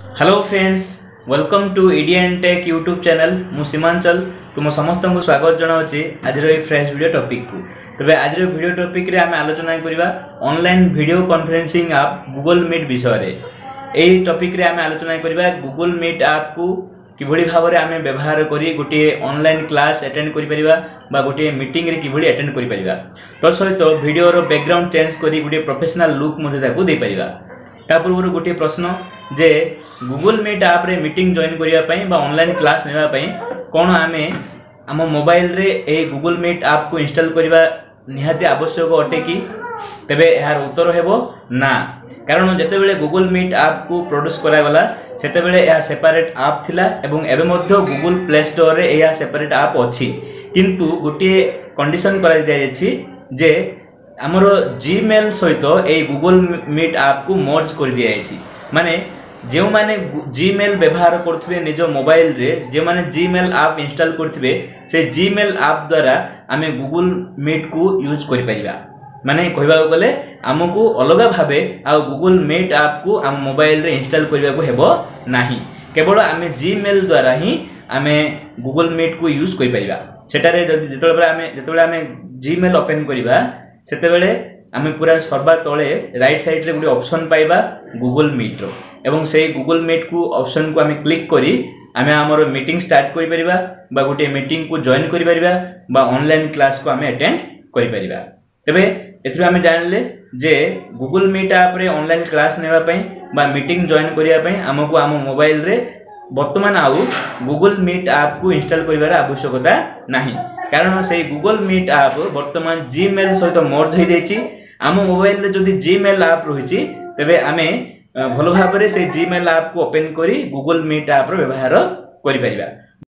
Hello friends, welcome to Aden tech YouTube channel. मु सीमांचल तुम समस्त को स्वागत जनाऊँगी आज फ्रेश वीडियो टॉपिक को। तबे आज वीडियो टॉपिक रे आम आलोचना करिबा online video conferencing app Google Meet विषय रे। एई टॉपिक रे आम आलोचना करिबा गूगल मीट ऐप को किभଳି भाबरे आमे व्यवहार करी गोटे ऑनलाइन क्लास अटेंड करि परिबा बा गोटे मीटिंग रे किभଳି अटेंड करि परिबा। तो सहित वीडियो रो बैकग्राउंड चेंज करी गोटे प्रोफेशनल लुक मध्ये ताकू दे परिबा। ता पूर्व गोटे प्रश्न जे गूगल मीट ऐप रे मीटिंग जॉइन करिया पई बा ऑनलाइन क्लास नेबा पई कोन आमे आम मोबाइल रे ए गूगल मीट ऐप को इंस्टॉल करिबा निहाती आवश्यक अटे कि? तेबे यार उत्तर हेबो ना। कारण जेतेबेले गूगल मीट ऐप को प्रोड्यूस करा गला सेतेबेले या सेपरेट ऐप थिला एवं एबे मध्ये गूगल प्ले स्टोर रे या सेपरेट ऐप अछि। किंतु गोटे कंडीशन करा दिया जाछि जे हमरो जीमेल सहित ए गूगल मीट ऐप को मर्ज कर दिया जाछि। माने जो माने जीमेल व्यवहार करथिबे निज मोबाइल रे जे माने जीमेल ऐप इंस्टॉल करथिबे से जीमेल ऐप द्वारा आमे गूगल मीट को यूज करि परिबा। माने कहबा गले हमकु अलग भाबे आ गूगल मीट ऐप को हम मोबाइल रे इंस्टॉल करिबा को हेबो नाही। केवल आमे जीमेल द्वारा ही आमे गूगल मीट को यूज करि परिबा। सेटारे जेतेबेले आमे जीमेल ओपन करिबा सेतेबेले आमे पूरा सर्वा तळे राइट साइड रे गुडी ऑप्शन पाइबा गूगल मीट रो एवं से गूगल मीट को ऑप्शन को आमे क्लिक करी आमे हमर मीटिंग स्टार्ट करि परिबा बा गोटे मीटिंग को जॉइन करि परिबा बा ऑनलाइन क्लास को आमे अटेंड करि परिबा। तबे एथरो आमे जानले जे गूगल मीट ऐप रे ऑनलाइन क्लास नेबा पई बा मीटिंग जॉइन करिया पई हमकु हम मोबाइल रे वर्तमान आउ गूगल मीट ऐप को इंस्टॉल करिवार आवश्यकता नाही। कारण से गूगल मीट ऐप वर्तमान जीमेल सहित मर्ज हो जाइछि। आम मोबाइल रे जदि जीमेल ऐप रहिछि तबे आमे भलो भाबरे से जीमेल ऐप को ओपन करी गूगल मीट ऐप रो व्यवहार करि परिबा।